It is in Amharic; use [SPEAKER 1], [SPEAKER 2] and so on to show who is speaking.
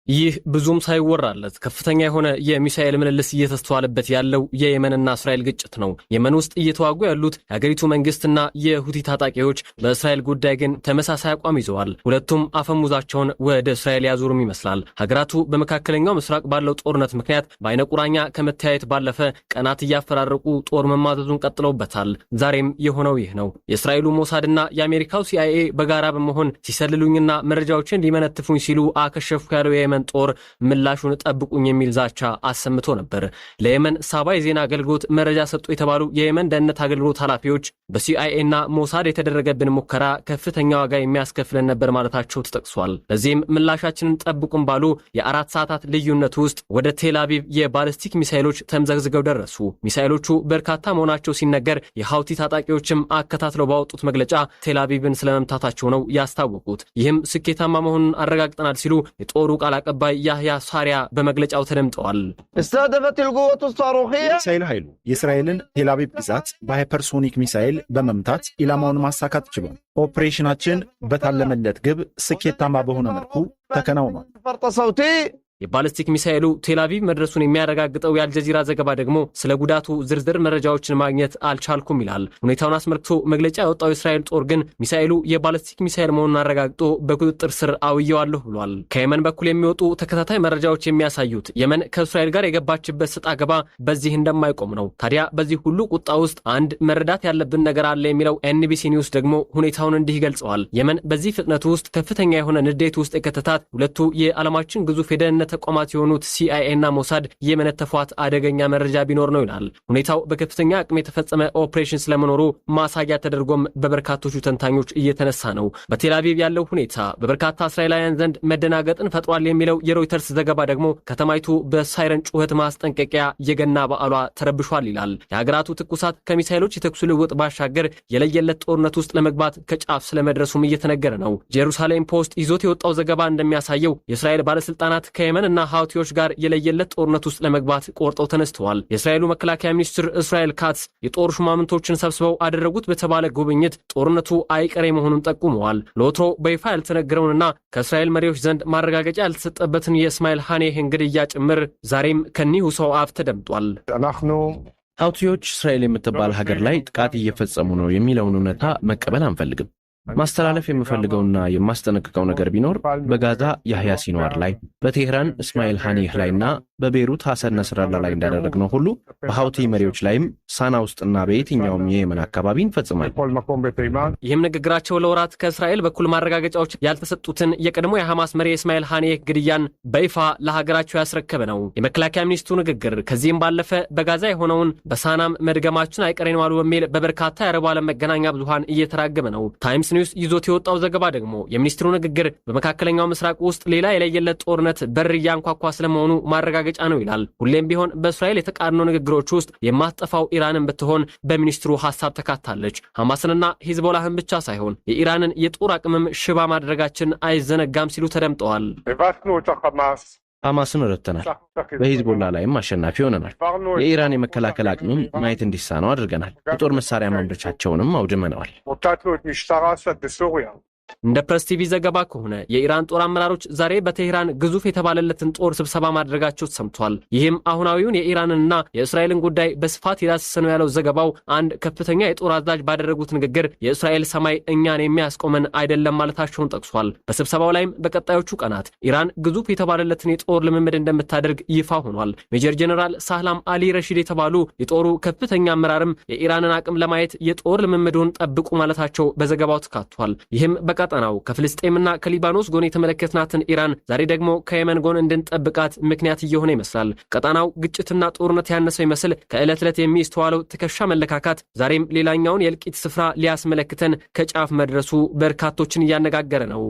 [SPEAKER 1] ይህ ብዙም ሳይወራለት ከፍተኛ የሆነ የሚሳኤል ምልልስ እየተስተዋለበት ያለው የየመንና እስራኤል ግጭት ነው። የመን ውስጥ እየተዋጉ ያሉት የሀገሪቱ መንግስትና የሁቲ ታጣቂዎች በእስራኤል ጉዳይ ግን ተመሳሳይ አቋም ይዘዋል። ሁለቱም አፈሙዛቸውን ወደ እስራኤል ያዞሩም ይመስላል። ሀገራቱ በመካከለኛው ምስራቅ ባለው ጦርነት ምክንያት በአይነ ቁራኛ ከመተያየት ባለፈ ቀናት እያፈራረቁ ጦር መማዘዙን ቀጥለውበታል። ዛሬም የሆነው ይህ ነው። የእስራኤሉ ሞሳድና የአሜሪካው ሲአይኤ በጋራ በመሆን ሲሰልሉኝና መረጃዎችን ሊመነትፉኝ ሲሉ አከሸፍኩ ያለው የየመን ጦር ምላሹን ጠብቁኝ የሚል ዛቻ አሰምቶ ነበር። ለየመን ሳባ የዜና አገልግሎት መረጃ ሰጡ የተባሉ የየመን ደህንነት አገልግሎት ኃላፊዎች በሲአይኤ እና ሞሳድ የተደረገብን ሙከራ ከፍተኛ ዋጋ የሚያስከፍለን ነበር ማለታቸው ተጠቅሷል። ለዚህም ምላሻችንን ጠብቁን ባሉ የአራት ሰዓታት ልዩነት ውስጥ ወደ ቴል አቪቭ የባሊስቲክ ሚሳኤሎች ተምዘግዝገው ደረሱ። ሚሳኤሎቹ በርካታ መሆናቸው ሲነገር የሐውቲ ታጣቂዎችም አከታትለው ባወጡት መግለጫ ቴል አቪቭን ስለመምታታቸው ነው ያስታወቁት። ይህም ስኬታማ መሆኑን አረጋግጠናል ሲሉ የጦሩ ቃል አቀባይ ያህያ ሳሪያ በመግለጫው ተደምጠዋል።
[SPEAKER 2] ሚሳኤል ኃይሉ የእስራኤልን ቴል አቪቭ ግዛት በሃይፐርሶኒክ ሚሳኤል በመምታት ኢላማውን ማሳካት ችሏል። ኦፕሬሽናችን በታለመለት ግብ ስኬታማ በሆነ መልኩ ተከናውኗል።
[SPEAKER 1] የባሊስቲክ ሚሳኤሉ ቴል አቪቭ መድረሱን የሚያረጋግጠው የአልጀዚራ ዘገባ ደግሞ ስለ ጉዳቱ ዝርዝር መረጃዎችን ማግኘት አልቻልኩም ይላል። ሁኔታውን አስመልክቶ መግለጫ ያወጣው የእስራኤል ጦር ግን ሚሳኤሉ የባሊስቲክ ሚሳኤል መሆኑን አረጋግጦ በቁጥጥር ስር አውየዋለሁ ብሏል። ከየመን በኩል የሚወጡ ተከታታይ መረጃዎች የሚያሳዩት የመን ከእስራኤል ጋር የገባችበት ሰጣ ገባ በዚህ እንደማይቆም ነው። ታዲያ በዚህ ሁሉ ቁጣ ውስጥ አንድ መረዳት ያለብን ነገር አለ የሚለው ኤንቢሲ ኒውስ ደግሞ ሁኔታውን እንዲህ ገልጸዋል። የመን በዚህ ፍጥነት ውስጥ ከፍተኛ የሆነ ንዴት ውስጥ የከተታት ሁለቱ የዓለማችን ግዙፍ የደህንነት ተቋማት የሆኑት ሲአይኤ እና ሞሳድ የመነተፏት አደገኛ መረጃ ቢኖር ነው ይላል። ሁኔታው በከፍተኛ አቅም የተፈጸመ ኦፕሬሽን ስለመኖሩ ማሳያ ተደርጎም በበርካቶቹ ተንታኞች እየተነሳ ነው። በቴል አቪቭ ያለው ሁኔታ በበርካታ እስራኤላውያን ዘንድ መደናገጥን ፈጥሯል የሚለው የሮይተርስ ዘገባ ደግሞ ከተማይቱ በሳይረን ጩኸት ማስጠንቀቂያ የገና በዓሏ ተረብሿል ይላል። የሀገራቱ ትኩሳት ከሚሳኤሎች የተኩስ ልውውጥ ባሻገር የለየለት ጦርነት ውስጥ ለመግባት ከጫፍ ስለመድረሱም እየተነገረ ነው። ጄሩሳሌም ፖስት ይዞት የወጣው ዘገባ እንደሚያሳየው የእስራኤል ባለስልጣናት ከየመን እና ሐውቲዎች ጋር የለየለት ጦርነት ውስጥ ለመግባት ቆርጠው ተነስተዋል። የእስራኤሉ መከላከያ ሚኒስትር እስራኤል ካትስ የጦር ሹማምንቶችን ሰብስበው አደረጉት በተባለ ጉብኝት ጦርነቱ አይቀሬ መሆኑን ጠቁመዋል። ለወትሮ በይፋ ያልተነገረውንና ከእስራኤል መሪዎች ዘንድ ማረጋገጫ ያልተሰጠበትን የእስማኤል ሐኔህን ግድያ ጭምር ዛሬም ከኒሁ ሰው አፍ ተደምጧል።
[SPEAKER 3] ሐውቲዎች እስራኤል የምትባል ሀገር ላይ ጥቃት እየፈጸሙ ነው የሚለውን እውነታ መቀበል አንፈልግም። ማስተላለፍ የምፈልገውና የማስጠነቅቀው ነገር ቢኖር በጋዛ ያህያ ሲንዋር ላይ፣ በቴህራን እስማኤል ሐኒህ ላይና በቤሩት ሐሰን ነስራላ ላይ እንዳደረግነው ሁሉ በሐውቲ መሪዎች ላይም ሳና ውስጥና በየትኛውም የየመን አካባቢ እንፈጽማል።
[SPEAKER 1] ይህም ንግግራቸው ለወራት ከእስራኤል በኩል ማረጋገጫዎች ያልተሰጡትን የቀድሞ የሐማስ መሪ እስማኤል ሐኒህ ግድያን በይፋ ለሀገራቸው ያስረከበ ነው። የመከላከያ ሚኒስትሩ ንግግር ከዚህም ባለፈ በጋዛ የሆነውን በሳናም መድገማችን አይቀሬ ነው አሉ በሚል በበርካታ የአረቡ ዓለም መገናኛ ብዙሃን እየተራገመ ነው። ታይምስ ኒውስ ይዞት የወጣው ዘገባ ደግሞ የሚኒስትሩ ንግግር በመካከለኛው ምስራቅ ውስጥ ሌላ የለየለት ጦርነት በር እያንኳኳ ስለመሆኑ ማረጋገጫ ነው ይላል። ሁሌም ቢሆን በእስራኤል የተቃርኖ ንግግሮች ውስጥ የማትጠፋው ኢራንን ብትሆን በሚኒስትሩ ሐሳብ ተካታለች። ሐማስንና ሂዝቦላህን ብቻ ሳይሆን የኢራንን የጦር አቅምም ሽባ ማድረጋችን አይዘነጋም ሲሉ ተደምጠዋል።
[SPEAKER 3] ሐማስን ረድተናል፣ በሂዝቦላ ላይም አሸናፊ ሆነናል። የኢራን የመከላከል አቅምም ማየት እንዲሳነው አድርገናል። የጦር መሳሪያ ማምረቻቸውንም አውድመነዋል።
[SPEAKER 1] እንደ ፕሬስ ቲቪ ዘገባ ከሆነ የኢራን ጦር አመራሮች ዛሬ በቴህራን ግዙፍ የተባለለትን ጦር ስብሰባ ማድረጋቸው ተሰምቷል። ይህም አሁናዊውን የኢራንንና የእስራኤልን ጉዳይ በስፋት የዳሰሰ ነው ያለው ዘገባው አንድ ከፍተኛ የጦር አዛዥ ባደረጉት ንግግር የእስራኤል ሰማይ እኛን የሚያስቆመን አይደለም ማለታቸውን ጠቅሷል። በስብሰባው ላይም በቀጣዮቹ ቀናት ኢራን ግዙፍ የተባለለትን የጦር ልምምድ እንደምታደርግ ይፋ ሆኗል። ሜጀር ጀነራል ሳህላም አሊ ረሺድ የተባሉ የጦሩ ከፍተኛ አመራርም የኢራንን አቅም ለማየት የጦር ልምምዱን ጠብቁ ማለታቸው በዘገባው ተካቷል። ይህም ቀጠናው ከፍልስጤምና ከሊባኖስ ጎን የተመለከትናትን ኢራን ዛሬ ደግሞ ከየመን ጎን እንድንጠብቃት ምክንያት እየሆነ ይመስላል። ቀጠናው ግጭትና ጦርነት ያነሰው ይመስል ከዕለት ዕለት የሚስተዋለው ትከሻ መለካካት ዛሬም ሌላኛውን የእልቂት ስፍራ ሊያስመለክተን ከጫፍ መድረሱ በርካቶችን እያነጋገረ ነው።